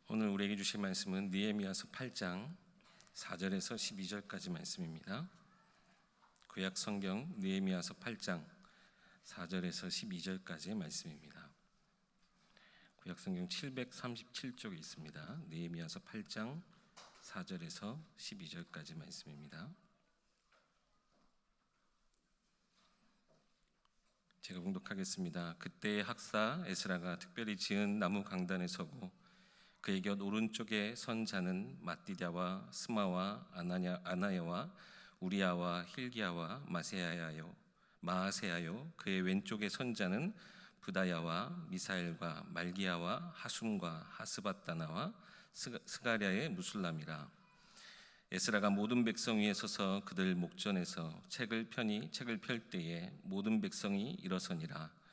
오늘 우리에게 주실 말씀은 느헤미야서 8장 4절에서 12절까지 말씀입니다. 구약 성경 느헤미야서 8장 4절에서 12절까지의 말씀입니다. 구약 성경 737쪽에 있습니다. 느헤미야서 8장 4절에서 12절까지 말씀입니다. 제가 봉독하겠습니다. 그때의 학사 에스라가 특별히 지은 나무 강단에 서고 그의 곁 오른쪽에 선 자는 마띠랴와 스마와 아나야와 우리야와 힐기야와 마아세야요 그의 왼쪽에 선 자는 부다야와 미사엘과 말기야와 하숨과 하스바다나와 스가랴의 무술람이라. 에스라가 모든 백성 위에 서서 그들 목전에서 책을 펼 때에 모든 백성이 일어서니라.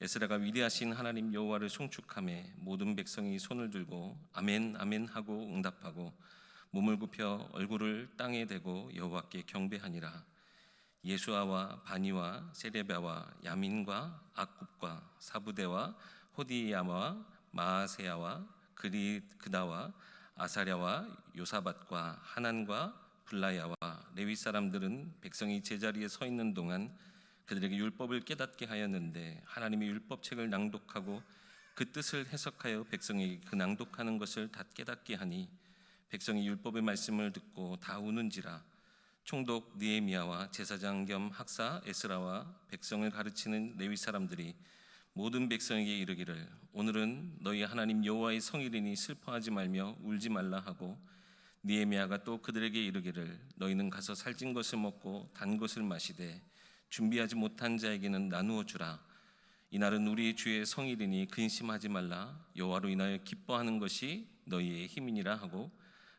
에스라가 위대하신 하나님 여호와를 송축하매 모든 백성이 손을 들고 아멘 아멘 하고 응답하고 몸을 굽혀 얼굴을 땅에 대고 여호와께 경배하니라. 예수아와 바니와 세레바와 야민과 악굽과 사부대와 호디야와 마아세야와 그다와 아사랴와 요사밧과 하난과 블라야와 레위 사람들은 백성이 제자리에 서 있는 동안 그들에게 율법을 깨닫게 하였는데 하나님의 율법책을 낭독하고 그 뜻을 해석하여 백성에게 그 낭독하는 것을 다 깨닫게 하니 백성이 율법의 말씀을 듣고 다 우는지라. 총독 느헤미야와 제사장 겸 학사 에스라와 백성을 가르치는 레위 사람들이 모든 백성에게 이르기를 오늘은 너희 하나님 여호와의 성일이니 슬퍼하지 말며 울지 말라 하고, 느헤미야가 또 그들에게 이르기를 너희는 가서 살찐 것을 먹고 단 것을 마시되 준비하지 못한 자에게는 나누어 주라. 이날은 우리 주의 성일이니 근심하지 말라. 여호와로 인하여 기뻐하는 것이 너희의 힘이니라 하고,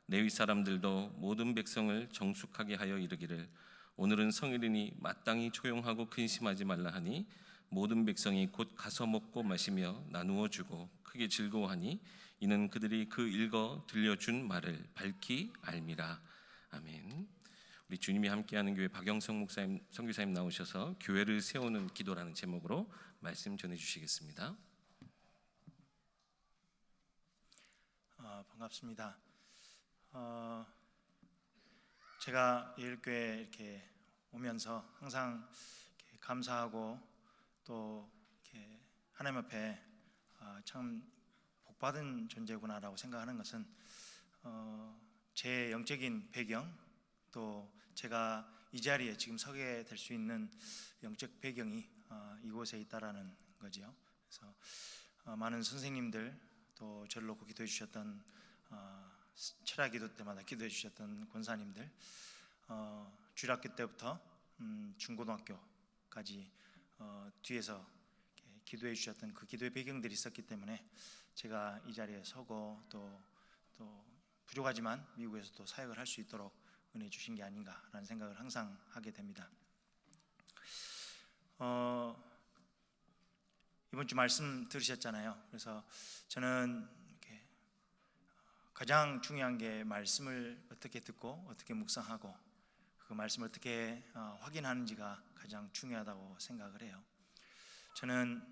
레위 사람들도 모든 백성을 정숙하게 하여 이르기를 오늘은 성일이니 마땅히 조용하고 근심하지 말라 하니 모든 백성이 곧 가서 먹고 마시며 나누어 주고 크게 즐거워하니 이는 그들이 그 읽어 들려준 말을 밝히 알미라. 아멘. 우리 주님이 함께하는 교회 박영성 목사님, 선교사님 나오셔서 교회를 세우는 기도라는 제목으로 말씀 전해주시겠습니다. 반갑습니다. 제가 예일교회 이렇게 오면서 항상 이렇게 감사하고 또 이렇게 하나님 앞에 참 복받은 존재구나라고 생각하는 것은 제 영적인 배경, 또 제가 이 자리에 지금 서게 될 수 있는 영적 배경이 이곳에 있다라는 거죠. 그래서 많은 선생님들, 또 저를 놓고 기도해 주셨던 철야 기도 때마다 기도해 주셨던 권사님들, 주일학교 때부터 중고등학교까지 뒤에서 기도해 주셨던 그 기도의 배경들이 있었기 때문에 제가 이 자리에 서고 또 부족하지만 미국에서도 사역을 할 수 있도록 은혜 주신 게 아닌가라는 생각을 항상 하게 됩니다. 이번 주 말씀 들으셨잖아요. 그래서 저는 이렇게 가장 중요한 게 말씀을 어떻게 듣고 어떻게 묵상하고 그 말씀을 어떻게 확인하는지가 가장 중요하다고 생각을 해요. 저는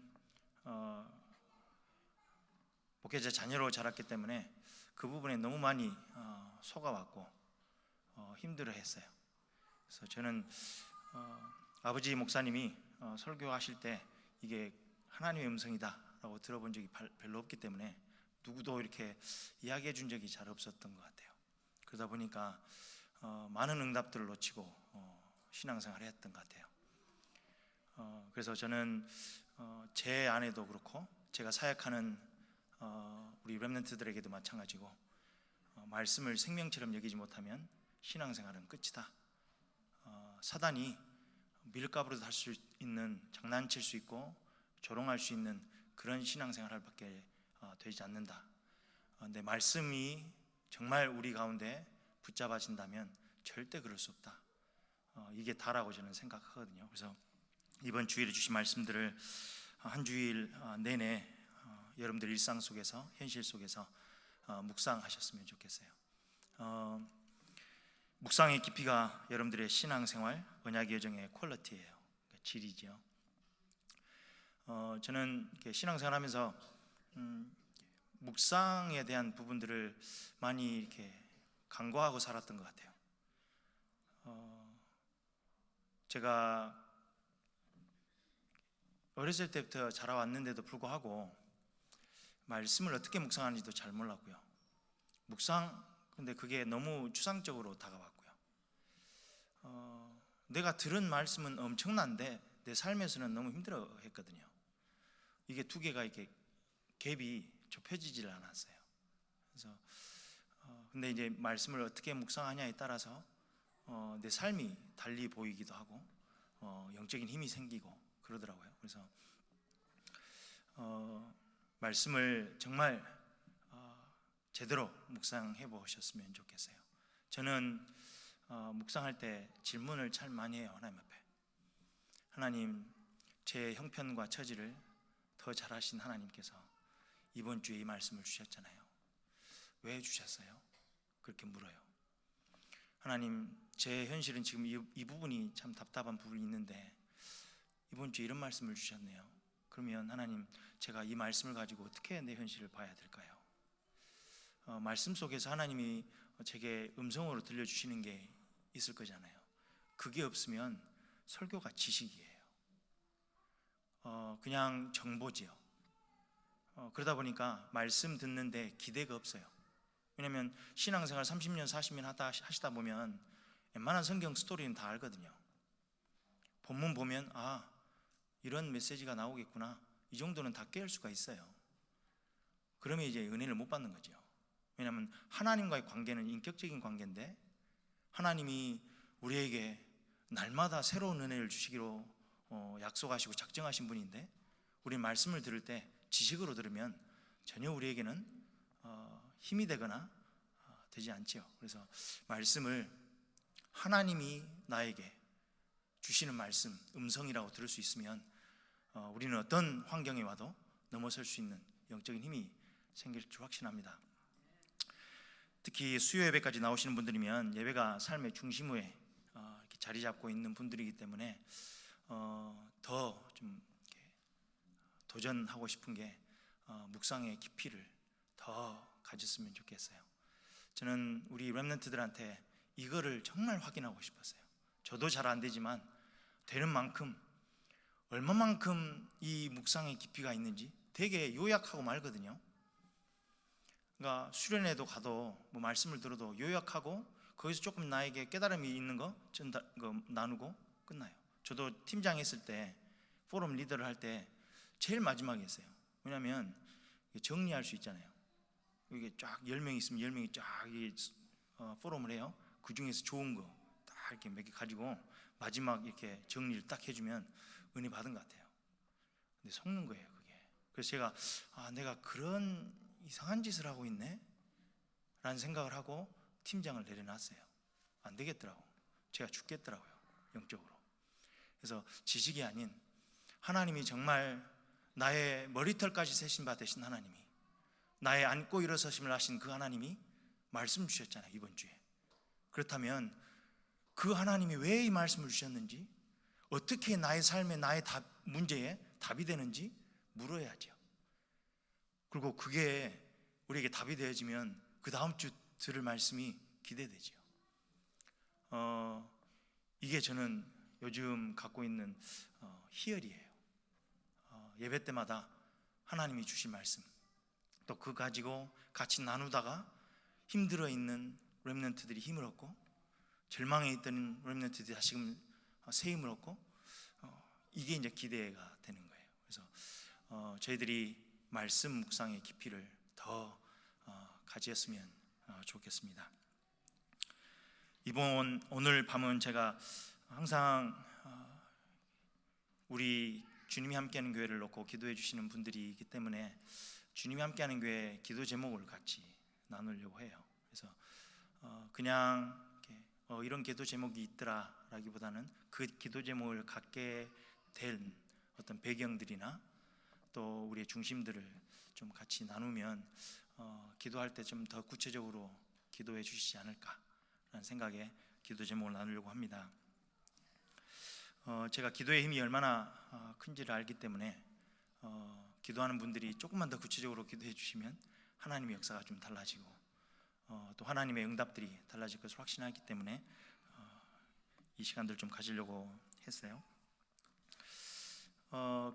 목회자 자녀로 자랐기 때문에 그 부분에 너무 많이 속아왔고 힘들어했어요. 그래서 저는 아버지 목사님이 설교하실 때 이게 하나님의 음성이다라고 들어본 적이 별로 없기 때문에 누구도 이렇게 이야기해 준 적이 잘 없었던 것 같아요. 그러다 보니까 많은 응답들을 놓치고 신앙생활을 했던 것 같아요. 그래서 저는 제 아내도 그렇고 제가 사역하는 우리 렘넌트들에게도 마찬가지고 말씀을 생명처럼 여기지 못하면 신앙생활은 끝이다. 사단이 밀가부르도 할 수 있는, 장난칠 수 있고 조롱할 수 있는 그런 신앙생활을 밖에 되지 않는다. 근데 말씀이 정말 우리 가운데 붙잡아진다면 절대 그럴 수 없다. 이게 다라고 저는 생각하거든요. 그래서 이번 주일에 주신 말씀들을 한 주일 내내 여러분들 일상 속에서, 현실 속에서 묵상하셨으면 좋겠어요. 묵상의 깊이가 여러분들의 신앙생활, 언약의 여정의 퀄리티예요. 그러니까 질이죠. 저는 이렇게 신앙생활하면서 묵상에 대한 부분들을 많이 이렇게 간과하고 살았던 것 같아요. 제가 어렸을 때부터 자라왔는데도 불구하고 말씀을 어떻게 묵상하는지도 잘 몰랐고요. 근데 그게 너무 추상적으로 다가왔고요. 내가 들은 말씀은 엄청난데 내 삶에서는 너무 힘들어했거든요. 이게 두 개가 이렇게 갭이 좁혀지질 않았어요. 그래서 근데 이제 말씀을 어떻게 묵상하냐에 따라서 내 삶이 달리 보이기도 하고 영적인 힘이 생기고 그러더라고요. 그래서 말씀을 정말 제대로 묵상해 보셨으면 좋겠어요. 저는 묵상할 때 질문을 참 많이 해요. 하나님 앞에, 하나님, 제 형편과 처지를 더 잘하신 하나님께서 이번 주에 이 말씀을 주셨잖아요. 왜 주셨어요? 그렇게 물어요. 하나님, 제 현실은 지금 이 부분이 참 답답한 부분이 있는데 이번 주에 이런 말씀을 주셨네요. 그러면 하나님, 제가 이 말씀을 가지고 어떻게 내 현실을 봐야 될까요? 말씀 속에서 하나님이 제게 음성으로 들려주시는 게 있을 거잖아요. 그게 없으면 설교가 지식이에요. 그냥 정보지요. 그러다 보니까 말씀 듣는데 기대가 없어요. 왜냐하면 신앙생활 30년 40년 하시다 보면 웬만한 성경 스토리는 다 알거든요. 본문 보면 이런 메시지가 나오겠구나, 이 정도는 다 깨울 수가 있어요. 그러면 이제 은혜를 못 받는 거죠. 왜냐하면 하나님과의 관계는 인격적인 관계인데 하나님이 우리에게 날마다 새로운 은혜를 주시기로 약속하시고 작정하신 분인데 우리 말씀을 들을 때 지식으로 들으면 전혀 우리에게는 힘이 되거나 되지 않죠. 그래서 말씀을 하나님이 나에게 주시는 말씀, 음성이라고 들을 수 있으면 우리는 어떤 환경에 와도 넘어설 수 있는 영적인 힘이 생길 줄 확신합니다. 특히 수요 예배까지 나오시는 분들이면 예배가 삶의 중심에 이렇게 자리 잡고 있는 분들이기 때문에 더 좀 도전하고 싶은 게 묵상의 깊이를 더 가졌으면 좋겠어요. 저는 우리 렘넌트들한테 이거를 정말 확인하고 싶었어요. 저도 잘 안 되지만 되는 만큼 얼마만큼 이 묵상의 깊이가 있는지 되게 요약하고 말거든요. 그러니까 수련회도 가도 뭐 말씀을 들어도 요약하고 거기서 조금 나에게 깨달음이 있는 거 나누고 끝나요. 저도 팀장 했을 때 포럼 리더를 할 때 제일 마지막에 했어요. 왜냐하면 정리할 수 있잖아요. 이게 쫙 10명 있으면 10명이 쫙 포럼을 해요. 그 중에서 좋은 거 딱 이렇게 몇 개 가지고 마지막 이렇게 정리를 딱 해주면 은혜 받은 것 같아요. 근데 속는 거예요, 그게. 그래서 제가 내가 그런 이상한 짓을 하고 있네? 라는 생각을 하고 팀장을 내려놨어요. 안 되겠더라고. 제가 죽겠더라고요, 영적으로. 그래서 지식이 아닌 하나님이 정말 나의 머리털까지 세신 바 되신 하나님이, 나의 앉고 일어서심을 하신 그 하나님이 말씀 주셨잖아요, 이번 주에. 그렇다면 그 하나님이 왜 이 말씀을 주셨는지, 어떻게 나의 삶에 나의 문제에 답이 되는지 물어야죠. 그리고 그게 우리에게 답이 되어지면 그 다음 주 들을 말씀이 기대되죠. 이게 저는 요즘 갖고 있는 희열이에요. 예배 때마다 하나님이 주신 말씀, 또 그거 가지고 같이 나누다가 힘들어 있는 렘넌트들이 힘을 얻고, 절망에 있던 렘넌트들이 다시금 새 힘을 얻고, 이게 이제 기대가 되는 거예요. 그래서 저희들이 말씀 묵상의 깊이를 더 가지었으면 좋겠습니다. 오늘 밤은 제가 항상 우리 주님이 함께하는 교회를 놓고 기도해 주시는 분들이 있기 때문에 주님이 함께하는 교회 기도 제목을 같이 나누려고 해요. 그래서 그냥 이렇게 이런 기도 제목이 있더라라기보다는 그 기도 제목을 갖게 된 어떤 배경들이나 또 우리의 중심들을 좀 같이 나누면 기도할 때 좀 더 구체적으로 기도해 주시지 않을까라는 생각에 기도 제목을 나누려고 합니다. 제가 기도의 힘이 얼마나 큰지를 알기 때문에 기도하는 분들이 조금만 더 구체적으로 기도해 주시면 하나님의 역사가 좀 달라지고 또 하나님의 응답들이 달라질 것을 확신하기 때문에 이 시간들 좀 가지려고 했어요.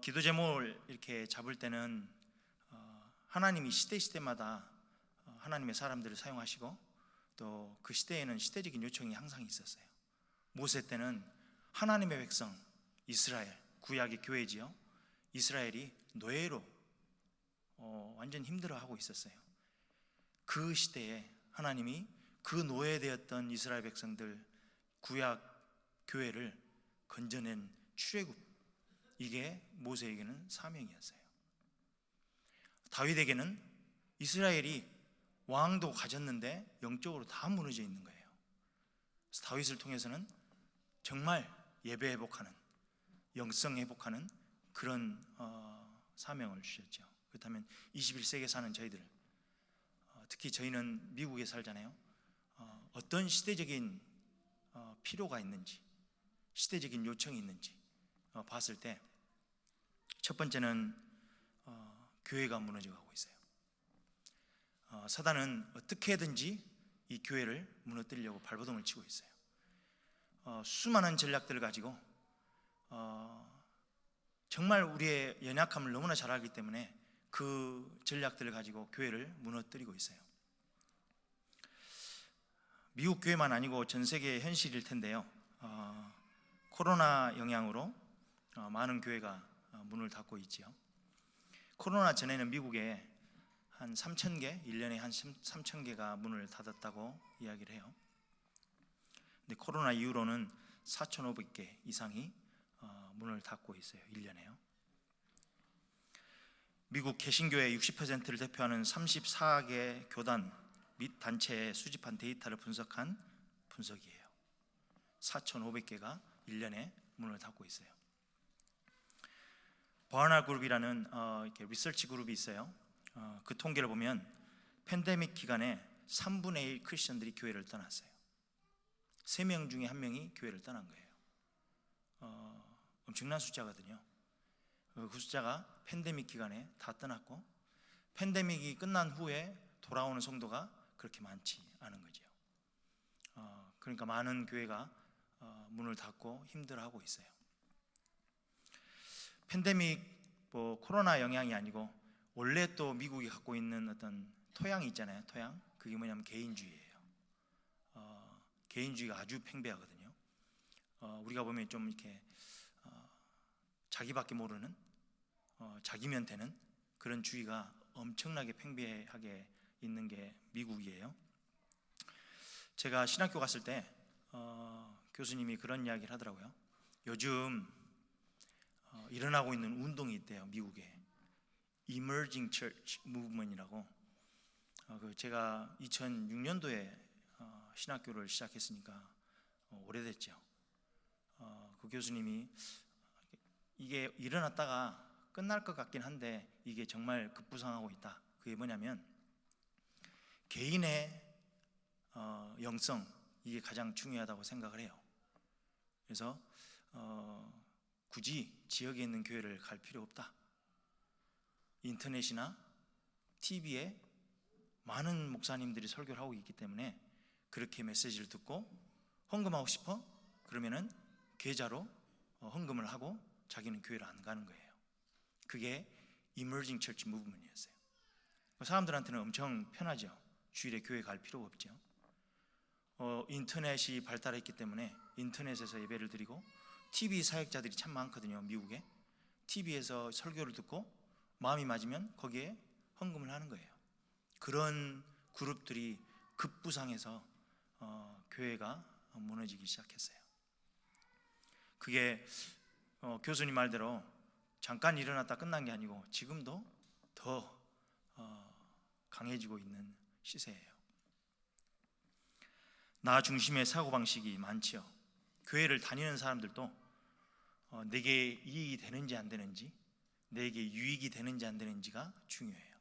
기도 제목을 이렇게 잡을 때는 하나님이 시대마다 하나님의 사람들을 사용하시고 또 그 시대에는 시대적인 요청이 항상 있었어요. 모세 때는 하나님의 백성 이스라엘, 구약의 교회지요. 이스라엘이 노예로 완전 힘들어하고 있었어요. 그 시대에 하나님이 그 노예되었던 이스라엘 백성들 구약 교회를 건져낸 출애굽, 이게 모세에게는 사명이었어요. 다윗에게는 이스라엘이 왕도 가졌는데 영적으로 다 무너져 있는 거예요. 그래서 다윗을 통해서는 정말 예배 회복하는, 영성 회복하는 그런 사명을 주셨죠. 그렇다면 21세기에 사는 저희들, 특히 저희는 미국에 살잖아요. 어떤 시대적인 필요가 있는지, 시대적인 요청이 있는지 봤을 때 첫 번째는 교회가 무너져가고 있어요. 사단은 어떻게든지 이 교회를 무너뜨리려고 발버둥을 치고 있어요. 수많은 전략들을 가지고 정말 우리의 연약함을 너무나 잘 알기 때문에 그 전략들을 가지고 교회를 무너뜨리고 있어요. 미국 교회만 아니고 전 세계의 현실일 텐데요. 코로나 영향으로 많은 교회가 문을 닫고 있지요. 코로나 전에는 미국에 한 3,000개, 1년에 한 3,000개가 문을 닫았다고 이야기를 해요. 근데 코로나 이후로는 4,500개 이상이 문을 닫고 있어요. 1년에요. 미국 개신교의 60%를 대표하는 34개 교단 및 단체에 수집한 데이터를 분석한 분석이에요. 4,500개가 1년에 문을 닫고 있어요. 버나 그룹이라는 이렇게 리서치 그룹이 있어요. 그 통계를 보면 팬데믹 기간에 3분의 1 크리스천들이 교회를 떠났어요. 3명 중에 1명이 교회를 떠난 거예요. 엄청난 숫자거든요. 그 숫자가 팬데믹 기간에 다 떠났고, 팬데믹이 끝난 후에 돌아오는 성도가 그렇게 많지 않은 거죠. 그러니까 많은 교회가 문을 닫고 힘들어하고 있어요. 팬데믹 코로나 영향이 아니고 원래 또 미국이 갖고 있는 어떤 토양이 있잖아요. 토양, 그게 뭐냐면 개인주의예요. 개인주의가 아주 팽배하거든요. 우리가 보면 좀 이렇게 자기밖에 모르는, 자기면 되는 그런 주의가 엄청나게 팽배하게 있는 게 미국이에요. 제가 신학교 갔을 때 교수님이 그런 이야기를 하더라고요. 요즘 일어나고 있는 운동이 있대요. 미국에 Emerging Church Movement이라고. 제가 2006년도에 신학교를 시작했으니까 오래됐죠. 그 교수님이 이게 일어났다가 끝날 것 같긴 한데 이게 정말 급부상하고 있다. 그게 뭐냐면 개인의 영성, 이게 가장 중요하다고 생각을 해요. 그래서 굳이 지역에 있는 교회를 갈 필요 없다. 인터넷이나 TV에 많은 목사님들이 설교를 하고 있기 때문에 그렇게 메시지를 듣고 헌금하고 싶어? 그러면은 계좌로 헌금을 하고 자기는 교회를 안 가는 거예요. 그게 Emerging Church Movement이었어요. 사람들한테는 엄청 편하죠. 주일에 교회 갈 필요가 없죠. 인터넷이 발달했기 때문에 인터넷에서 예배를 드리고, TV 사역자들이 참 많거든요. 미국에 TV에서 설교를 듣고 마음이 맞으면 거기에 헌금을 하는 거예요. 그런 그룹들이 급부상해서 교회가 무너지기 시작했어요. 그게 교수님 말대로 잠깐 일어났다 끝난 게 아니고 지금도 더 강해지고 있는 시세예요. 나 중심의 사고방식이 많지요. 교회를 다니는 사람들도 내게 이익이 되는지 안 되는지, 내게 유익이 되는지 안 되는지가 중요해요.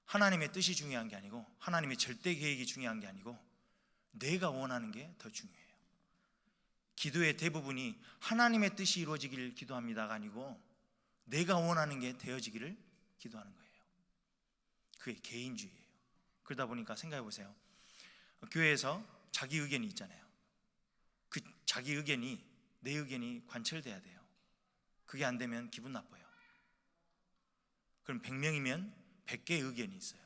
하나님의 뜻이 중요한 게 아니고, 하나님의 절대 계획이 중요한 게 아니고 내가 원하는 게 더 중요해요. 기도의 대부분이 하나님의 뜻이 이루어지기를 기도합니다가 아니고 내가 원하는 게 되어지기를 기도하는 거예요. 그게 개인주의예요. 그러다 보니까 생각해 보세요. 교회에서 자기 의견이 있잖아요. 그 자기 의견이 내 의견이 관철돼야 돼요. 그게 안 되면 기분 나빠요. 그럼 100명이면 100개의 의견이 있어요.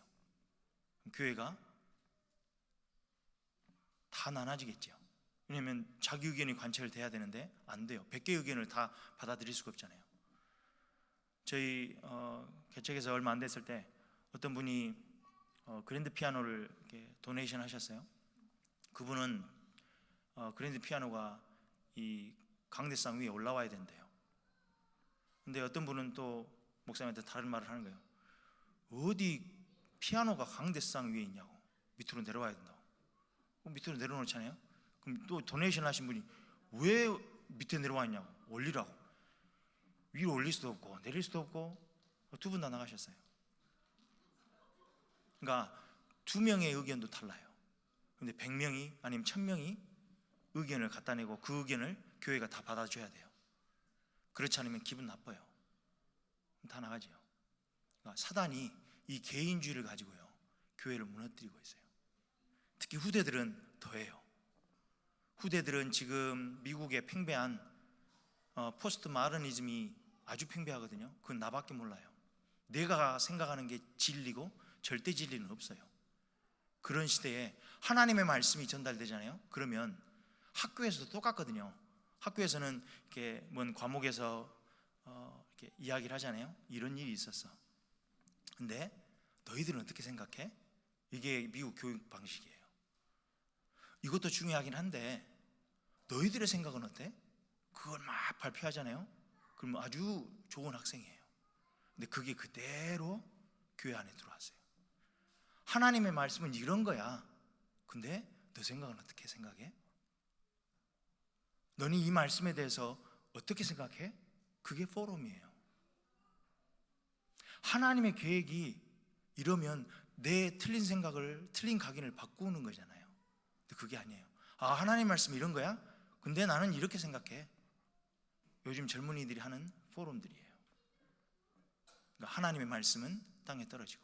그럼 교회가 다 나눠지겠죠. 왜냐하면 자기 의견이 관철돼야 되는데 안 돼요. 100개의 의견을 다 받아들일 수가 없잖아요. 저희 개척해서 얼마 안 됐을 때 어떤 분이 그랜드 피아노를 이렇게 도네이션 하셨어요. 그분은 그랜드 피아노가 이 강대상 위에 올라와야 된대요. 근데 어떤 분은 또 목사님한테 다른 말을 하는 거예요. 어디 피아노가 강대상 위에 있냐고. 밑으로 내려와야 된다고. 그럼 밑으로 내려놓잖아요. 그럼 또 도네이션 하신 분이 왜 밑에 내려와 있냐고. 올리라고. 위로 올릴 수도 없고 내릴 수도 없고 두 분 다 나가셨어요. 그러니까 2명의 의견도 달라요. 근데 100명이 아니면 1000명이 의견을 갖다 내고 그 의견을 교회가 다 받아줘야 돼요. 그렇지 않으면 기분 나빠요. 다 나가죠. 그러니까 사단이 이 개인주의를 가지고요 교회를 무너뜨리고 있어요. 특히 후대들은 더해요. 후대들은 지금 미국의 팽배한 포스트 마더니즘이 아주 팽배하거든요. 그건 나밖에 몰라요. 내가 생각하는 게 진리고 절대 진리는 없어요. 그런 시대에 하나님의 말씀이 전달되잖아요. 그러면 학교에서도 똑같거든요. 학교에서는 이렇게 뭔 과목에서 이렇게 이야기를 하잖아요. 이런 일이 있었어. 근데 너희들은 어떻게 생각해? 이게 미국 교육 방식이에요. 이것도 중요하긴 한데 너희들의 생각은 어때? 그걸 막 발표하잖아요. 그럼 아주 좋은 학생이에요. 근데 그게 그대로 교회 안에 들어왔어요. 하나님의 말씀은 이런 거야. 근데 너 생각은 어떻게 생각해? 너는 이 말씀에 대해서 어떻게 생각해? 그게 포럼이에요. 하나님의 계획이 이러면 내 틀린 생각을, 틀린 각인을 바꾸는 거잖아요. 근데 그게 아니에요. 아, 하나님 말씀이 이런 거야? 근데 나는 이렇게 생각해. 요즘 젊은이들이 하는 포럼들이에요. 그러니까 하나님의 말씀은 땅에 떨어지고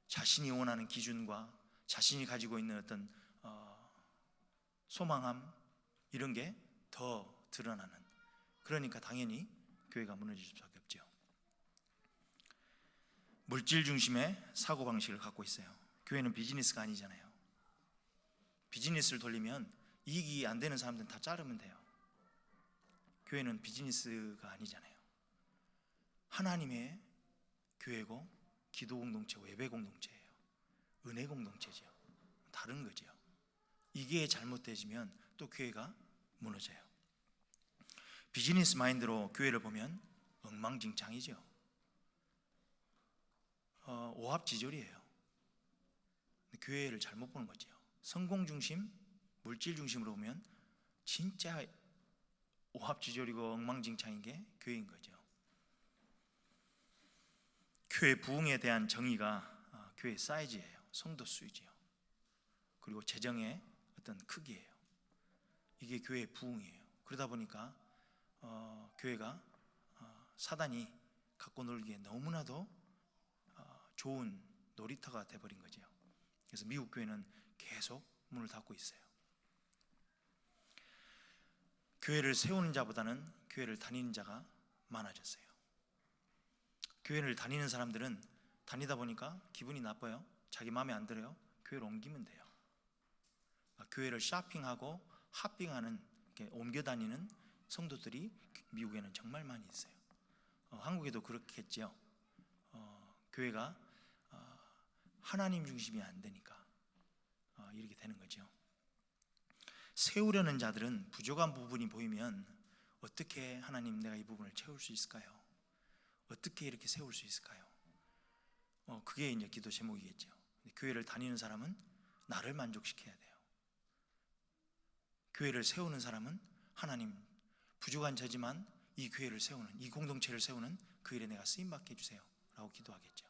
자신이 원하는 기준과 자신이 가지고 있는 어떤 소망함 이런 게 더 드러나는, 그러니까 당연히 교회가 무너질 수밖에 없죠. 물질 중심의 사고방식을 갖고 있어요. 교회는 비즈니스가 아니잖아요. 비즈니스를 돌리면 이익이 안 되는 사람들은 다 자르면 돼요. 교회는 비즈니스가 아니잖아요. 하나님의 교회고 기도 공동체고 예배 공동체예요. 은혜 공동체죠. 다른 거죠. 이게 잘못되지면 또 교회가 무너져요. 비즈니스 마인드로 교회를 보면 엉망진창이죠. 오합지졸이에요. 교회를 잘못 보는 거죠. 성공 중심, 물질 중심으로 보면 진짜 오합지졸이고 엉망진창인 게 교회인 거죠. 교회 부흥에 대한 정의가 교회 사이즈예요. 성도 수이지요. 그리고 재정의 어떤 크기예요. 이게 교회의 부흥이에요. 그러다 보니까 교회가 사단이 갖고 놀기에 너무나도 좋은 놀이터가 돼버린 거죠. 그래서 미국 교회는 계속 문을 닫고 있어요. 교회를 세우는 자보다는 교회를 다니는 자가 많아졌어요. 교회를 다니는 사람들은 다니다 보니까 기분이 나빠요. 자기 마음에 안 들어요. 교회를 옮기면 돼요. 교회를 쇼핑하고 핫빙하는, 옮겨 다니는 성도들이 미국에는 정말 많이 있어요. 한국에도 그렇겠죠. 교회가 하나님 중심이 안 되니까 이렇게 되는 거죠. 세우려는 자들은 부족한 부분이 보이면 어떻게 하나님 내가 이 부분을 채울 수 있을까요? 어떻게 이렇게 세울 수 있을까요? 그게 이제 기도 제목이겠죠. 교회를 다니는 사람은 나를 만족시켜야 돼요. 교회를 세우는 사람은 하나님 부족한 저지만 이 교회를 세우는, 이 공동체를 세우는 그 일에 내가 쓰임받게 해주세요 라고 기도하겠죠.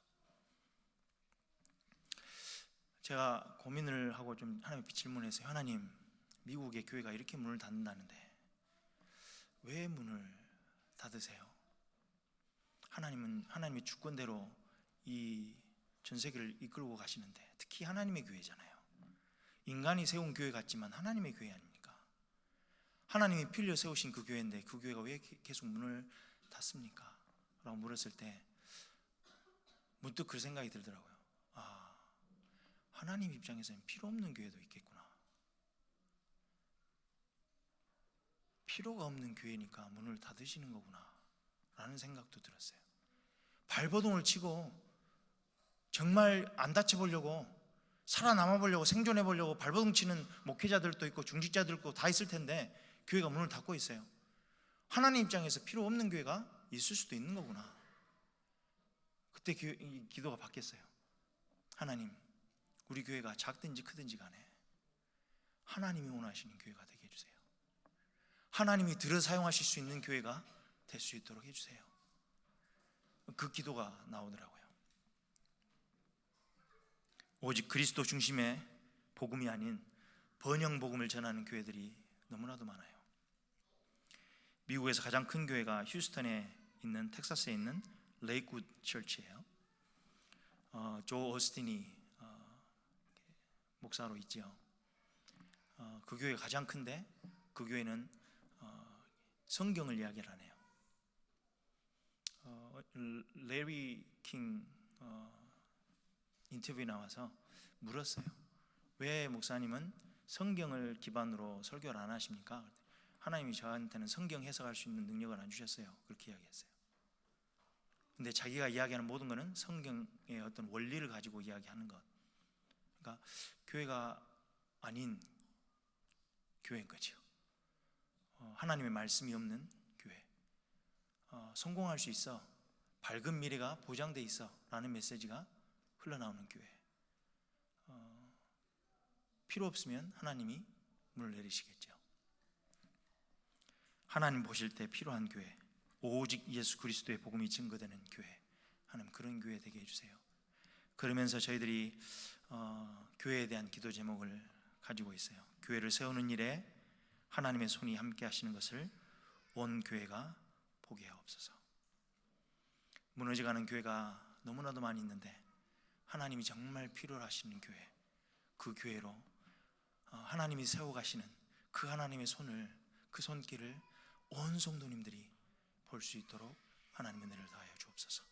제가 고민을 하고 좀 하나님께 질문했어요. 하나님, 미국의 교회가 이렇게 문을 닫는다는데 왜 문을 닫으세요? 하나님은 하나님의 주권대로 이 전 세계를 이끌고 가시는데, 특히 하나님의 교회잖아요. 인간이 세운 교회 같지만 하나님의 교회 아닙니까? 하나님이 빌려 세우신 그 교회인데 그 교회가 왜 계속 문을 닫습니까? 라고 물었을 때 문득 그 생각이 들더라고요. 하나님 입장에서는 필요 없는 교회도 있겠구나. 필요가 없는 교회니까 문을 닫으시는 거구나 라는 생각도 들었어요. 발버둥을 치고 정말 안 다쳐보려고, 살아남아보려고, 생존해보려고 발버둥 치는 목회자들도 있고 중직자들도 있고 다 있을 텐데 교회가 문을 닫고 있어요. 하나님 입장에서 필요 없는 교회가 있을 수도 있는 거구나. 그때 기도가 바뀌었어요. 하나님, 우리 교회가 작든지 크든지 간에 하나님이 원하시는 교회가 되게 해주세요. 하나님이 들어 사용하실 수 있는 교회가 될 수 있도록 해주세요. 그 기도가 나오더라고요. 오직 그리스도 중심의 복음이 아닌 번영 복음을 전하는 교회들이 너무나도 많아요. 미국에서 가장 큰 교회가 휴스턴에 있는, 텍사스에 있는 레이크우드 처치예요. 조 오스틴이 목사로 있지요. 그 교회가 가장 큰데 그 교회는 성경을 이야기를 안 해요. 레리 킹 인터뷰에 나와서 물었어요. 왜 목사님은 성경을 기반으로 설교를 안 하십니까? 하나님이 저한테는 성경 해석할 수 있는 능력을 안 주셨어요. 그렇게 이야기했어요. 근데 자기가 이야기하는 모든 것은 성경의 어떤 원리를 가지고 이야기하는 것. 그러니까 교회가 아닌 교회인 거죠. 하나님의 말씀이 없는 교회. 성공할 수 있어, 밝은 미래가 보장돼 있어 라는 메시지가 흘러나오는 교회. 필요 없으면 하나님이 문을 내리시겠죠. 하나님 보실 때 필요한 교회, 오직 예수 그리스도의 복음이 증거되는 교회, 하나님 그런 교회 되게 해주세요. 그러면서 저희들이 교회에 대한 기도 제목을 가지고 있어요. 교회를 세우는 일에 하나님의 손이 함께 하시는 것을 온 교회가 보게 하옵소서. 무너져가는 교회가 너무나도 많이 있는데 하나님이 정말 필요로 하시는 교회, 그 교회로 하나님이 세워가시는 그 하나님의 손을, 그 손길을 온 성도님들이 볼 수 있도록 하나님의 은혜를 다하여 주옵소서.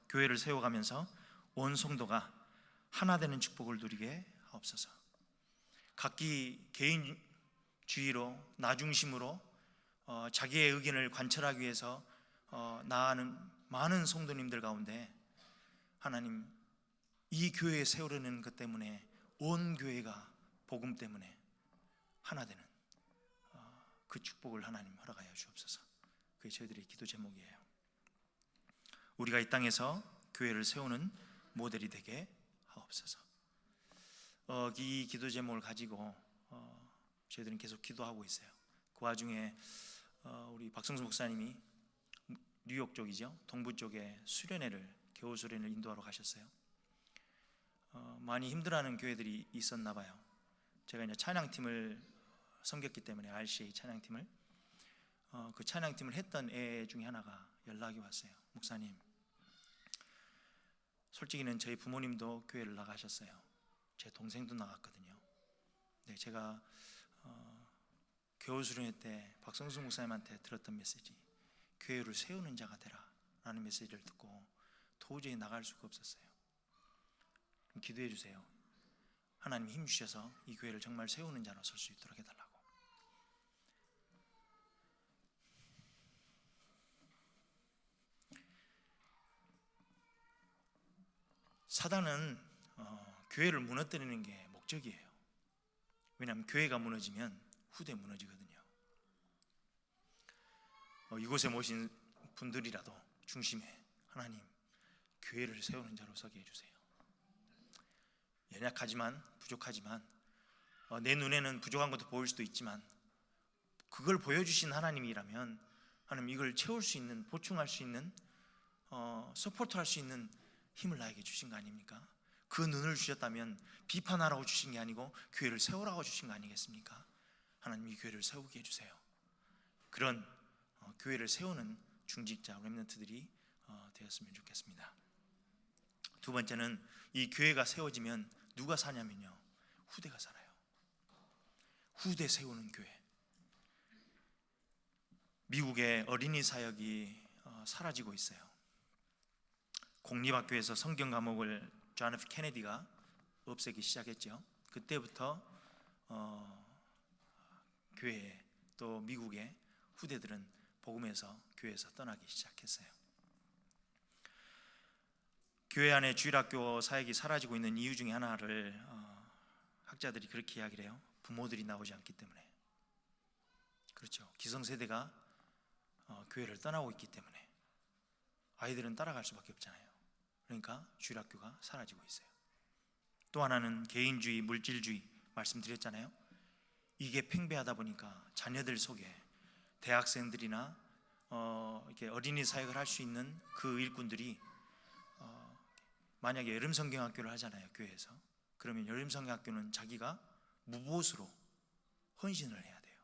교회를 세워가면서 온 성도가 하나 되는 축복을 누리게 하옵소서. 각기 개인주의로, 나 중심으로 자기의 의견을 관철하기 위해서 나아가는 많은 성도님들 가운데 하나님, 이 교회에 세우려는 것 때문에 온 교회가 복음 때문에 하나 되는 그 축복을 하나님 허락하여 주옵소서. 그게 저희들의 기도 제목이에요. 우리가 이 땅에서 교회를 세우는 모델이 되게 하옵소서. 이 기도 제목을 가지고 저희들은 계속 기도하고 있어요. 그 와중에 우리 박성수 목사님이 뉴욕 쪽이죠, 동부 쪽에 겨울 수련회를 인도하러 가셨어요. 많이 힘들어하는 교회들이 있었나 봐요. 제가 이제 찬양팀을 섬겼기 때문에 RCA 찬양팀을, 그 찬양팀을 했던 애 중에 하나가 연락이 왔어요. 목사님, 솔직히는 저희 부모님도 교회를 나가셨어요. 제 동생도 나갔거든요. 네, 제가 겨울 수련회 때 박성수 목사님한테 들었던 메시지, 교회를 세우는 자가 되라 라는 메시지를 듣고 도저히 나갈 수가 없었어요. 기도해 주세요. 하나님 힘 주셔서 이 교회를 정말 세우는 자로 설 수 있도록 해달라고. 사단은 교회를 무너뜨리는 게 목적이에요. 왜냐하면 교회가 무너지면 후대 무너지거든요. 이곳에 모신 분들이라도 중심에 하나님, 교회를 세우는 자로 서게 해주세요. 연약하지만, 부족하지만, 내 눈에는 부족한 것도 보일 수도 있지만 그걸 보여주신 하나님이라면 하나님 이걸 채울 수 있는, 보충할 수 있는, 서포트할 수 있는 힘을 나에게 주신 거 아닙니까? 그 눈을 주셨다면 비판하라고 주신 게 아니고 교회를 세우라고 주신 거 아니겠습니까? 하나님 이 교회를 세우게 해주세요. 그런 교회를 세우는 중직자 렘넌트들이 되었으면 좋겠습니다. 두 번째는 이 교회가 세워지면 누가 사냐면요, 후대가 살아요. 후대 세우는 교회. 미국의 어린이 사역이 사라지고 있어요. 공립학교에서 성경 과목을 존 F 케네디가 없애기 시작했죠. 그때부터 교회 또 미국의 후대들은 복음에서 교회에서 떠나기 시작했어요. 교회 안에 주일학교 사역이 사라지고 있는 이유 중에 하나를 학자들이 그렇게 이야기를 해요. 부모들이 나오지 않기 때문에. 그렇죠. 기성세대가 교회를 떠나고 있기 때문에 아이들은 따라갈 수밖에 없잖아요. 그러니까 주일학교가 사라지고 있어요. 또 하나는 개인주의, 물질주의 말씀드렸잖아요. 이게 팽배하다 보니까 자녀들 속에 대학생들이나 이렇게 어린이 사역을 할 수 있는 그 일꾼들이 만약에 여름 성경학교를 하잖아요, 교회에서. 그러면 여름 성경학교는 자기가 무보수로 헌신을 해야 돼요.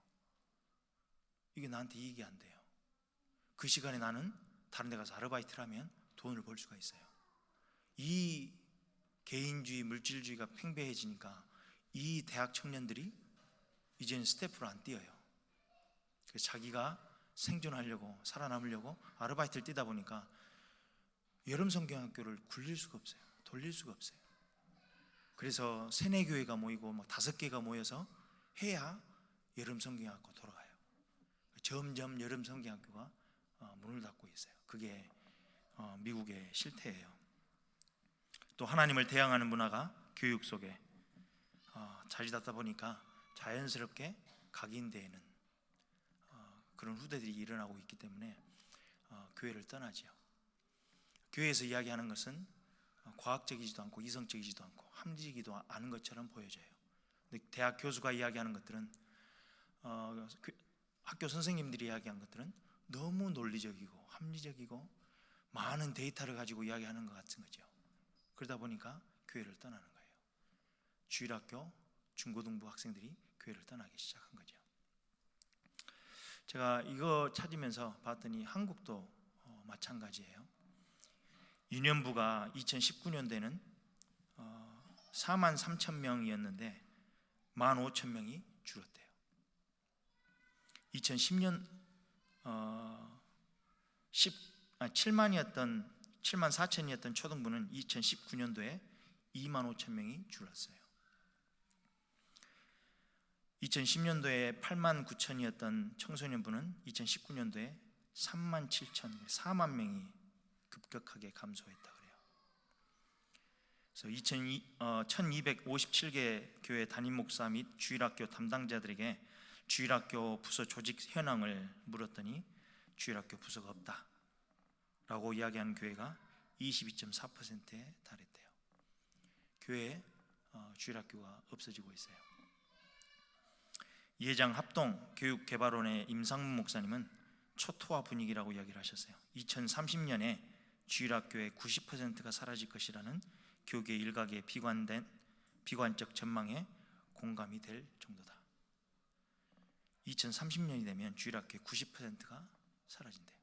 이게 나한테 이익이 안 돼요. 그 시간에 나는 다른 데 가서 아르바이트를 하면 돈을 벌 수가 있어요. 이 개인주의, 물질주의가 팽배해지니까 이 대학 청년들이 이제는 스태프로 안 뛰어요. 그래서 자기가 생존하려고, 살아남으려고 아르바이트를 뛰다 보니까 여름 성경학교를 굴릴 수가 없어요. 돌릴 수가 없어요. 그래서 세네 교회가 모이고 5개가 모여서 해야 여름 성경학교 돌아가요. 점점 여름 성경학교가 문을 닫고 있어요. 그게 미국의 실태예요. 또 하나님을 대항하는 문화가 교육 속에 자리 잡다 보니까 자연스럽게 각인되는 그런 후대들이 일어나고 있기 때문에 교회를 떠나지요. 교회에서 이야기하는 것은 과학적이지도 않고 이성적이지도 않고 합리적이지도 않은 것처럼 보여져요. 근데 대학 교수가 이야기하는 것들은 학교 선생님들이 이야기한 것들은 너무 논리적이고 합리적이고 많은 데이터를 가지고 이야기하는 것 같은 거죠. 그러다 보니까 교회를 떠나는 거예요. 주일학교, 중고등부 학생들이 교회를 떠나기 시작한 거죠. 제가 이거 찾으면서 봤더니 한국도 마찬가지예요. 유년부가 2019년대는 4만 3천 명이었는데 1만 5천 명이 줄었대요. 2010년 7만 4천이었던 초등부는 2019년도에 2만 5천 명이 줄었어요. 2010년도에 8만 9천이었던 청소년부는 2019년도에 3만 7천, 4만 명이 급격하게 감소했다 그래요. 그래서 1257개 교회 담임 목사 및 주일학교 담당자들에게 주일학교 부서 조직 현황을 물었더니 주일학교 부서가 없다 라고 이야기하는 교회가 22.4%에 달했대요. 교회에 주일학교가 없어지고 있어요. 예장 합동 교육개발원의 임상문 목사님은 초토화 분위기라고 이야기를 하셨어요. 2030년에 주일학교의 90%가 사라질 것이라는 교계 일각의 비관적 전망에 공감이 될 정도다. 2030년이 되면 주일학교의 90%가 사라진대요.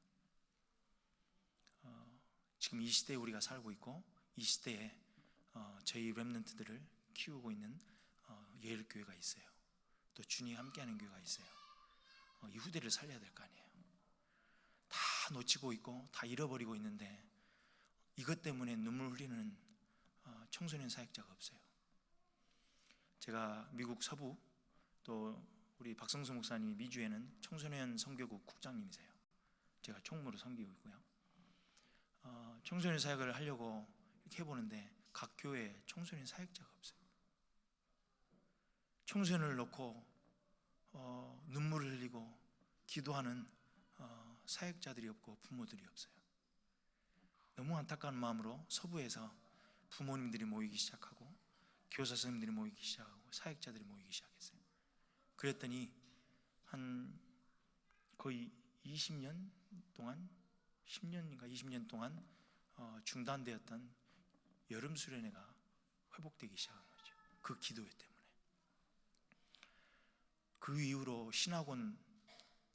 지금 이 시대에 우리가 살고 있고 이 시대에 저희 렘넌트들을 키우고 있는 예일교회가 있어요. 또 주님이 함께하는 교회가 있어요. 이 후대를 살려야 될 거 아니에요. 다 놓치고 있고 다 잃어버리고 있는데 이것 때문에 눈물 흘리는 청소년 사역자가 없어요. 제가 미국 서부 또 우리 박성수 목사님이 미주에는 청소년 선교국 국장님이세요. 제가 총무로 섬기고 있고요. 청소년 사역을 하려고 이렇게 해보는데 각 교회에 청소년 사역자가 없어요. 청소년을 놓고 눈물을 흘리고 기도하는 사역자들이 없고 부모들이 없어요. 너무 안타까운 마음으로 서부에서 부모님들이 모이기 시작하고 교사 선생님들이 모이기 시작하고 사역자들이 모이기 시작했어요. 그랬더니 한 거의 20년 동안 10년인가 20년 동안 중단되었던 여름 수련회가 회복되기 시작한 거죠. 그 기도회 때문에. 그 이후로 신학원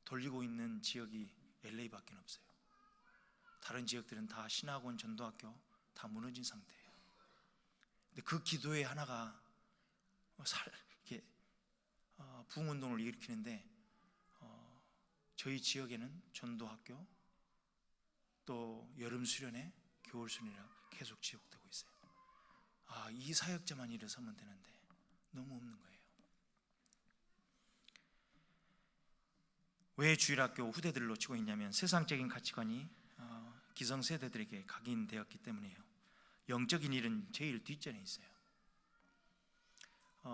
돌리고 있는 지역이 LA밖에 없어요. 다른 지역들은 다 신학원, 전도학교 다 무너진 상태예요. 근데 그 기도의 하나가 이렇게 부흥운동을 일으키는데 저희 지역에는 전도학교 또 여름 수련회, 겨울 수련회가 계속 지속되고 있어요. 이 사역자만 일어서면 되는데 너무 없는 거예요. 왜 주일학교 후대들을 놓치고 있냐면 세상적인 가치관이 기성세대들에게 각인되었기 때문이에요. 영적인 일은 제일 뒷전에 있어요.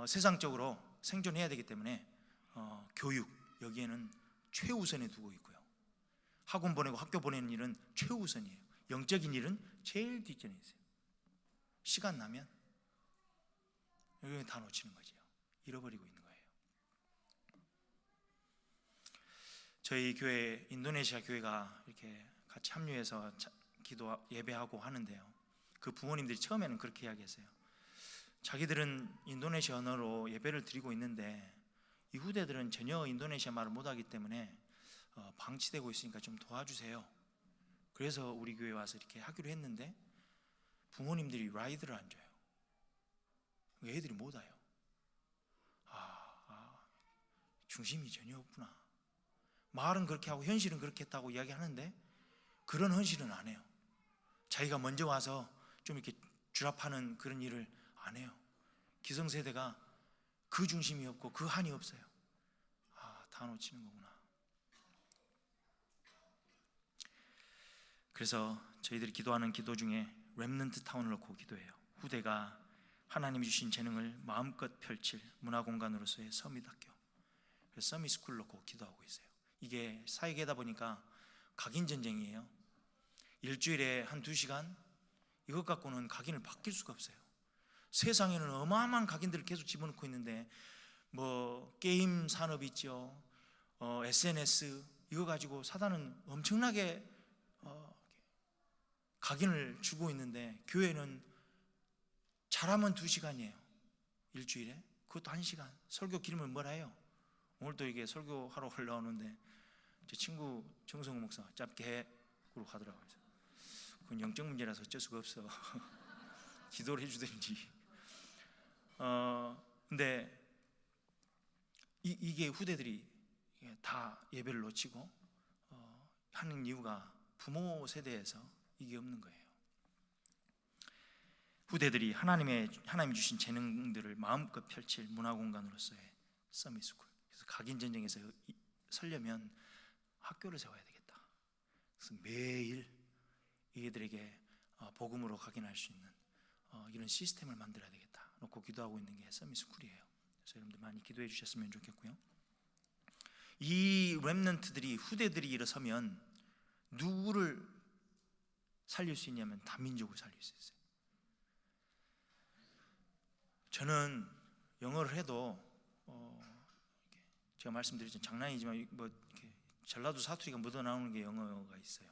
세상적으로 생존해야 되기 때문에 교육 여기에는 최우선에 두고 있고요. 학원 보내고 학교 보내는 일은 최우선이에요. 영적인 일은 제일 뒷전에 있어요. 시간 나면 여기 다 놓치는 거죠. 잃어버리고 있는 거예요. 저희 교회 인도네시아 교회가 이렇게 같이 합류해서 기도 예배하고 하는데요. 그 부모님들이 처음에는 그렇게 이야기했어요. 자기들은 인도네시아 언어로 예배를 드리고 있는데 이 후대들은 전혀 인도네시아 말을 못하기 때문에 방치되고 있으니까 좀 도와주세요. 그래서 우리 교회에 와서 이렇게 하기로 했는데 부모님들이 라이드를 안 줘요. 애들이 못 와요. 중심이 전혀 없구나. 말은 그렇게 하고 현실은 그렇게 했다고 이야기하는데 그런 헌신은 안 해요. 자기가 먼저 와서 좀 이렇게 주랍하는 그런 일을 안 해요. 기성세대가 그 중심이 없고 그 한이 없어요. 다 놓치는 거구나. 그래서 저희들이 기도하는 기도 중에 렘넌트 타운을 놓고 기도해요. 후대가 하나님이 주신 재능을 마음껏 펼칠 문화공간으로서의 서밋학교, 그래서 서밋스쿨을 놓고 기도하고 있어요. 이게 사회계다 보니까 각인전쟁이에요. 일주일에 한 2시간 이것 갖고는 각인을 바뀔 수가 없어요. 세상에는 어마어마한 각인들을 계속 집어넣고 있는데 뭐 게임 산업 있죠, SNS 이거 가지고 사단은 엄청나게 각인을 주고 있는데 교회는 잘하면 2시간이에요. 일주일에 그것도 1시간. 설교 길면 뭐라 해요? 오늘도 이게 설교하러 올라오는데 제 친구 정성우 목사 짧게 해 그러고 가더라고요. 그건 영적 문제라서 어쩔 수가 없어. 기도를 해주든지. 근데 이게 후대들이 다 예배를 놓치고 하는 이유가 부모 세대에서 이게 없는 거예요. 후대들이 하나님이 주신 재능들을 마음껏 펼칠 문화공간으로서의 서밋스쿨. 그래서 각인전쟁에서 서려면 학교를 세워야 되겠다. 그래서 매일 이들에게 복음으로 각인할 수 있는 이런 시스템을 만들어야 되겠다 놓고 기도하고 있는 게 서밋스쿨이에요. 그래서 여러분들 많이 기도해 주셨으면 좋겠고요. 이 렘넌트들이 후대들이 일어서면 누구를 살릴 수 있냐면 다민족을 살릴 수 있어요. 저는 영어를 해도 제가 말씀드렸죠, 장난이지만 뭐 이렇게 전라도 사투리가 묻어나오는 게 영어가 있어요.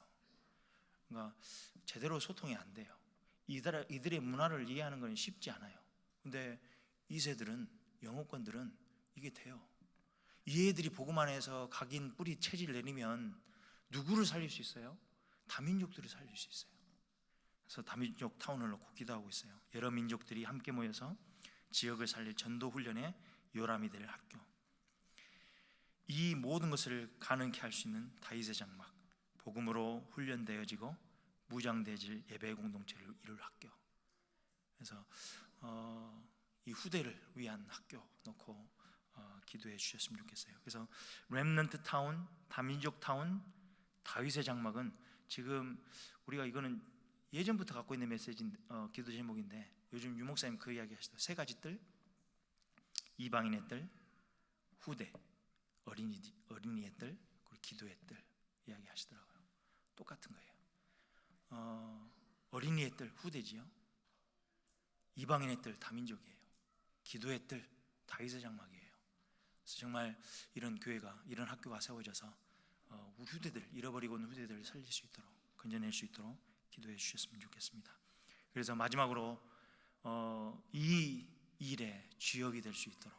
그러니까 제대로 소통이 안 돼요. 이들의 문화를 이해하는 건 쉽지 않아요. 근데 이 세들은, 영어권들은 이게 돼요. 이 애들이 복음 안에서 각인 뿌리 체질 내리면 누구를 살릴 수 있어요? 다민족들을 살릴 수 있어요. 그래서 다민족 타운을 놓고 기도하고 있어요. 여러 민족들이 함께 모여서 지역을 살릴 전도 훈련의 요람이 될 학교. 이 모든 것을 가능케 할 수 있는 다윗의 장막, 복음으로 훈련되어지고 무장대질 예배 공동체를 이룰 학교. 그래서 이 후대를 위한 학교 놓고 기도해 주셨으면 좋겠어요. 그래서 렘넌트 타운, 다민족 타운, 다윗의 장막은 지금 우리가 이거는 예전부터 갖고 있는 메시지 기도 제목인데 요즘 유 목사님 그 이야기 하시더라고요. 3가지 뜰, 이방인의 뜰, 후대, 어린이의 뜰, 그리고 기도의 뜰 이야기 하시더라고요. 똑같은 거예요. 어린이의 뜰 후대지요. 이방인의 뜰 다민족이에요. 기도의 뜰 다윗의 장막이에요. 그래서 정말 이런 교회가, 이런 학교가 세워져서 우리 후대들, 잃어버리고 있는 후대들을 살릴 수 있도록, 건져낼 수 있도록 기도해 주셨으면 좋겠습니다. 그래서 마지막으로 이 일에 주역이 될 수 있도록,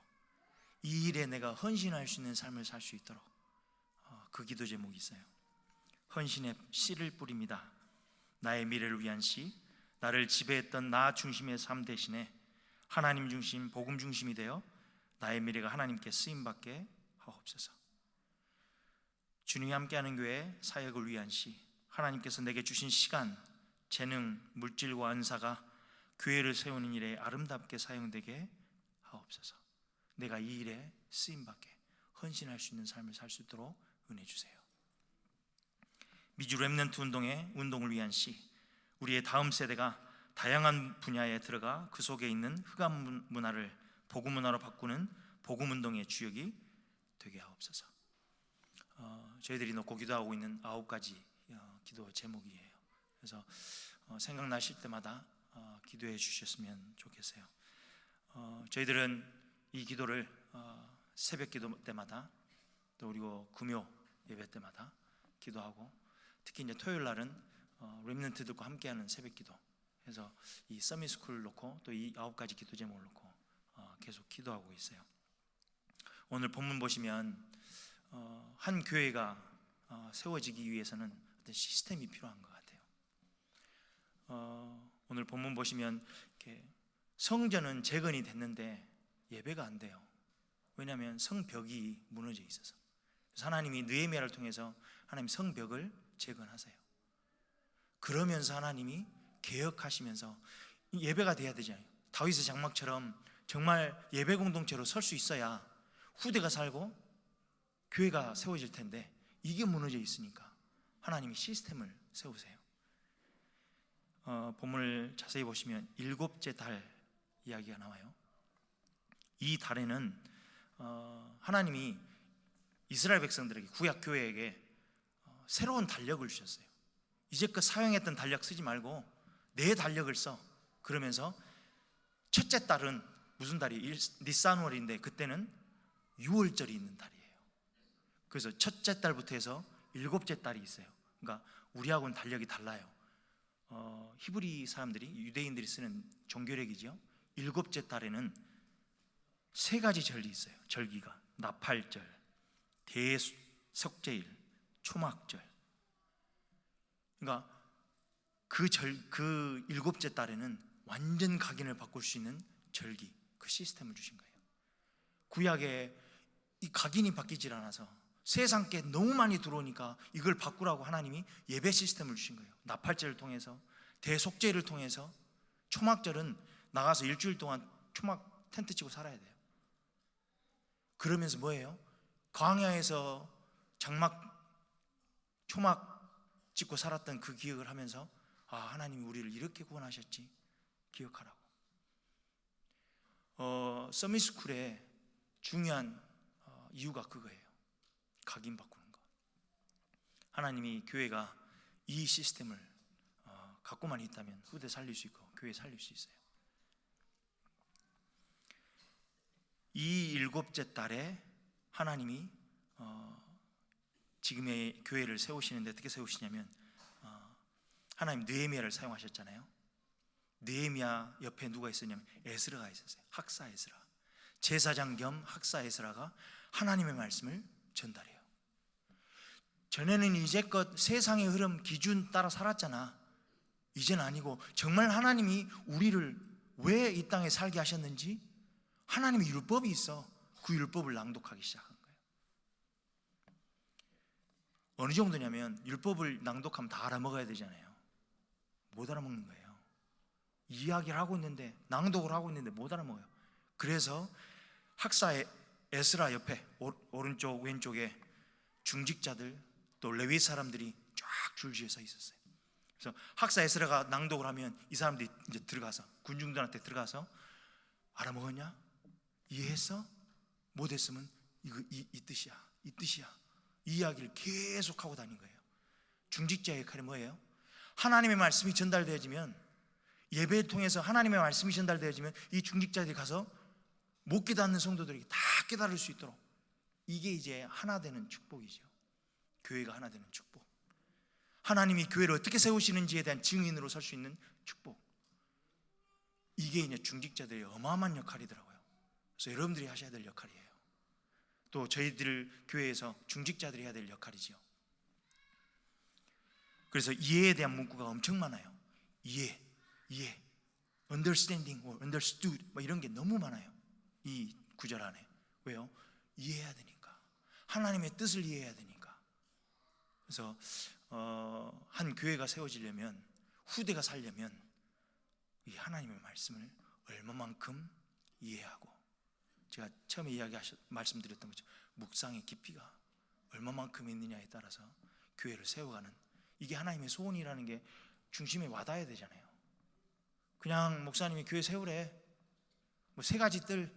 이 일에 내가 헌신할 수 있는 삶을 살 수 있도록 그 기도 제목이 있어요. 헌신의 씨를 뿌립니다. 나의 미래를 위한 시, 나를 지배했던 나 중심의 삶 대신에 하나님 중심, 복음 중심이 되어 나의 미래가 하나님께 쓰임받게 하옵소서. 주님이 함께하는 교회 사역을 위한 시, 하나님께서 내게 주신 시간, 재능, 물질과 은사가 교회를 세우는 일에 아름답게 사용되게 하옵소서. 내가 이 일에 쓰임받게 헌신할 수 있는 삶을 살 수 있도록 은혜 주세요. 미주 렘넌트 운동을 위한 시, 우리의 다음 세대가 다양한 분야에 들어가 그 속에 있는 흑암 문화를 복음 문화로 바꾸는 복음 운동의 주역이 되게 하옵소서. 저희들이 놓고 기도하고 있는 9가지 기도 제목이에요. 그래서 생각나실 때마다 기도해 주셨으면 좋겠어요. 저희들은 이 기도를 새벽 기도 때마다 또 그리고 금요 예배 때마다 기도하고, 특히 이제 토요일 날은 렘넌트들과 함께하는 새벽 기도. 그래서 이 서밋스쿨을 놓고 또 이 9가지 기도 제목을 놓고 계속 기도하고 있어요. 오늘 본문 보시면 한 교회가 세워지기 위해서는 어떤 시스템이 필요한 것 같아요. 오늘 본문 보시면 이렇게 성전은 재건이 됐는데 예배가 안 돼요. 왜냐하면 성벽이 무너져 있어서. 그래서 하나님이 느헤미야를 통해서 하나님 성벽을 재건하세요. 그러면서 하나님이 개혁하시면서 예배가 돼야 되잖아요. 다윗의 장막처럼 정말 예배 공동체로 설 수 있어야 후대가 살고 교회가 세워질 텐데 이게 무너져 있으니까 하나님이 시스템을 세우세요. 본문을 자세히 보시면 7째 달 이야기가 나와요. 이 달에는 하나님이 이스라엘 백성들에게, 구약 교회에게 새로운 달력을 주셨어요. 이제껏 사용했던 달력 쓰지 말고 내 달력을 써. 그러면서 첫째 달은 무슨 달이? 니산월인데 그때는 6월절이 있는 달이에요. 그래서 첫째 달부터 해서 7째 달이 있어요. 그러니까 우리하고는 달력이 달라요. 히브리 사람들이, 유대인들이 쓰는 종교력이죠. 7째 달에는 3가지 절이 있어요. 절기가 나팔절, 대속죄일, 초막절. 그러니까 그 7째 달에는 완전 각인을 바꿀 수 있는 절기, 그 시스템을 주신 거예요. 구약에 이 각인이 바뀌질 않아서 세상께 너무 많이 들어오니까 이걸 바꾸라고 하나님이 예배 시스템을 주신 거예요. 나팔절을 통해서, 대속죄를 통해서. 초막절은 나가서 일주일 동안 초막 텐트 치고 살아야 돼요. 그러면서 뭐예요? 광야에서 초막 짓고 살았던 그 기억을 하면서 하나님이 우리를 이렇게 구원하셨지 기억하라고. 서밋스쿨의 중요한 이유가 그거예요. 각인 바꾸는 거. 하나님이 교회가 이 시스템을 갖고만 있다면 후대 살릴 수 있고 교회 살릴 수 있어요. 이 7째 달에 하나님이 지금의 교회를 세우시는데 어떻게 세우시냐면 하나님 느헤미야를 사용하셨잖아요. 느헤미야 옆에 누가 있었냐면 에스라가 있었어요. 학사 에스라, 제사장 겸 학사 에스라가 하나님의 말씀을 전달해요. 전에는 이제껏 세상의 흐름 기준 따라 살았잖아. 이제는 아니고 정말 하나님이 우리를 왜 이 땅에 살게 하셨는지, 하나님의 율법이 있어. 그 율법을 낭독하기 시작한 거예요. 어느 정도냐면 율법을 낭독하면 다 알아먹어야 되잖아요. 못 알아먹는 거예요. 이야기를 하고 있는데, 낭독을 하고 있는데 못 알아먹어요. 그래서 학사의 에스라 옆에 오른쪽 왼쪽에 중직자들 또 레위 사람들이 쫙 줄지어 서 있었어요. 그래서 학사 에스라가 낭독을 하면 이 사람들이 이제 들어가서 군중들한테 들어가서 알아먹었냐? 이해했어? 못했으면 이 뜻이야, 이 뜻이야. 이 이야기를 계속 하고 다닌 거예요. 중직자의 역할이 뭐예요? 하나님의 말씀이 전달되어지면, 예배를 통해서 하나님의 말씀이 전달되어지면 이 중직자들이 가서 못 깨닫는 성도들에게 다 깨달을 수 있도록, 이게 이제 하나 되는 축복이죠. 교회가 하나 되는 축복. 하나님이 교회를 어떻게 세우시는지에 대한 증인으로 설 수 있는 축복. 이게 이제 중직자들의 어마어마한 역할이더라고요. 그래서 여러분들이 하셔야 될 역할이에요. 또 저희들 교회에서 중직자들이 해야 될 역할이죠. 그래서 이해에 대한 문구가 엄청 많아요. 이해, understanding or understood 뭐 이런 게 너무 많아요. 이 구절 안에. 왜요? 이해해야 되니까. 하나님의 뜻을 이해해야 되니까. 그래서 한 교회가 세워지려면, 후대가 살려면 이 하나님의 말씀을 얼마만큼 이해하고, 제가 처음에 말씀드렸던 거죠. 묵상의 깊이가 얼마만큼 있느냐에 따라서 교회를 세워가는, 이게 하나님의 소원이라는 게 중심에 와닿아야 되잖아요. 그냥 목사님이 교회 세우래, 뭐 3가지 뜰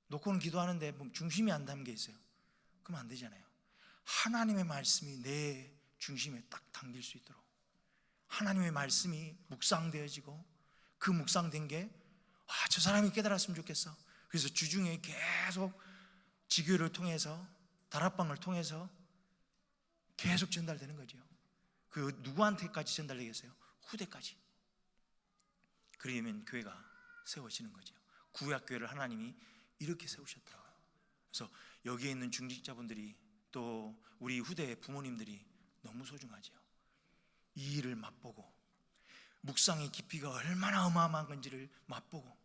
놓고는 기도하는데 뭐 중심이 안 담겨 있어요. 그러면 안 되잖아요. 하나님의 말씀이 내 중심에 딱 담길 수 있도록 하나님의 말씀이 묵상되어지고, 그 묵상된 게 저 사람이 깨달았으면 좋겠어. 그래서 주중에 계속 지교를 통해서, 다락방을 통해서 계속 전달되는 거죠. 그 누구한테까지 전달되겠어요? 후대까지. 그러면 교회가 세워지는 거죠. 구약교회를 하나님이 이렇게 세우셨더라고요. 그래서 여기에 있는 중직자분들이, 또 우리 후대 부모님들이 너무 소중하죠. 이 일을 맛보고, 묵상의 깊이가 얼마나 어마어마한 건지를 맛보고,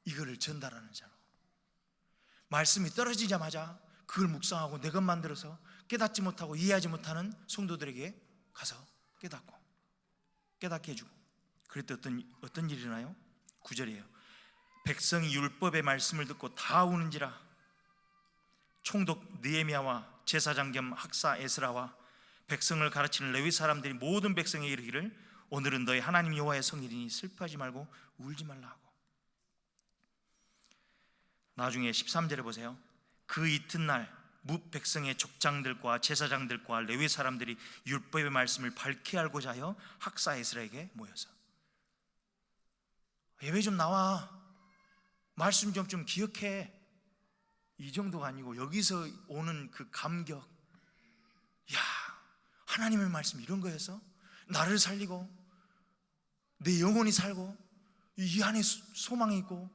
이거를 전달하는 자로, 말씀이 떨어지자마자 그걸 묵상하고 내 것 만들어서 깨닫지 못하고 이해하지 못하는 성도들에게 가서 깨닫게 해주고. 그럴 때 어떤 일이 일어나요? 9절이에요. 백성이 율법의 말씀을 듣고 다 우는지라. 총독 느헤미야와 제사장 겸 학사 에스라와 백성을 가르치는 레위 사람들이 모든 백성에 이르기를, 오늘은 너희 하나님 여호와의 성일이니 슬퍼하지 말고 울지 말라 하고. 나중에 13절에 보세요. 그 이튿날 뭇 백성의 족장들과 제사장들과 레위 사람들이 율법의 말씀을 밝히 알고자 하여 학사 에스라에게 모여서, 예배 좀 나와, 말씀 좀 기억해, 이 정도가 아니고 여기서 오는 그 감격, 야, 하나님의 말씀 이런 거였어? 나를 살리고 내 영혼이 살고 이 안에 소망이 있고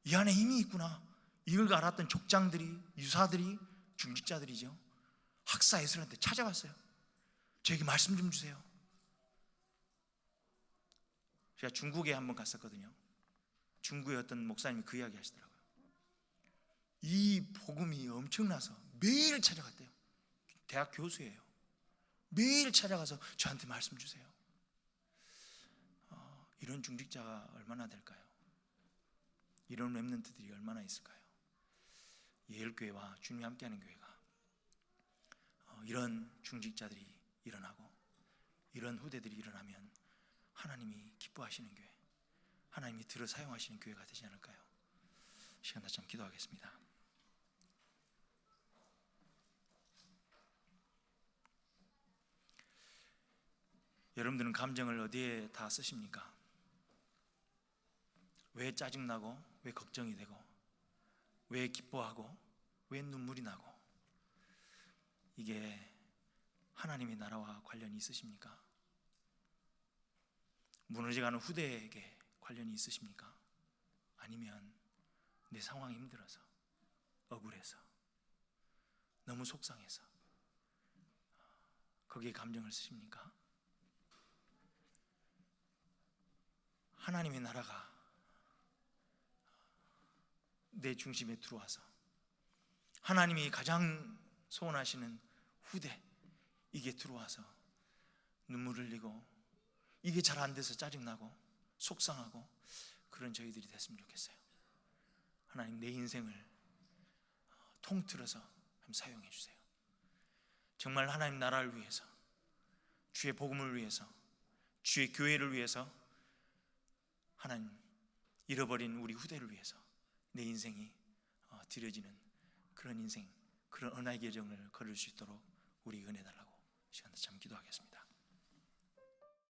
이 안에 힘이 있구나, 이걸 알았던 족장들이, 유사들이, 중직자들이죠. 학사 에스라한테 찾아갔어요. 저에게 말씀 좀 주세요. 제가 중국에 한번 갔었거든요. 중국의 어떤 목사님이 그 이야기 하시더라고요. 이 복음이 엄청나서 매일 찾아갔대요. 대학 교수예요. 매일 찾아가서 저한테 말씀 주세요. 이런 중직자가 얼마나 될까요? 이런 렘넌트들이 얼마나 있을까요? 예일교회와 주님이 함께하는 교회가 이런 중직자들이 일어나고 이런 후대들이 일어나면 하나님이 기뻐하시는 교회, 하나님이 들어 사용하시는 교회가 되지 않을까요? 시간 다시 한번 기도하겠습니다. 여러분들은 감정을 어디에 다 쓰십니까? 왜 짜증나고, 왜 걱정이 되고, 왜 기뻐하고, 왜 눈물이 나고, 이게 하나님의 나라와 관련이 있으십니까? 무너져가는 후대에게 관련이 있으십니까? 아니면 내 상황이 힘들어서, 억울해서, 너무 속상해서 거기에 감정을 쓰십니까? 하나님의 나라가 내 중심에 들어와서 하나님이 가장 소원하시는 후대, 이게 들어와서 눈물 흘리고 이게 잘 안 돼서 짜증나고 속상하고 그런 저희들이 됐으면 좋겠어요. 하나님, 내 인생을 통틀어서 한번 사용해 주세요. 정말 하나님 나라를 위해서, 주의 복음을 위해서, 주의 교회를 위해서, 하나님 잃어버린 우리 후대를 위해서 내 인생이 드려지는 그런 인생, 그런 언약의 정을 걸을 수 있도록 우리 은혜 달라고 시간 참 기도하겠습니다.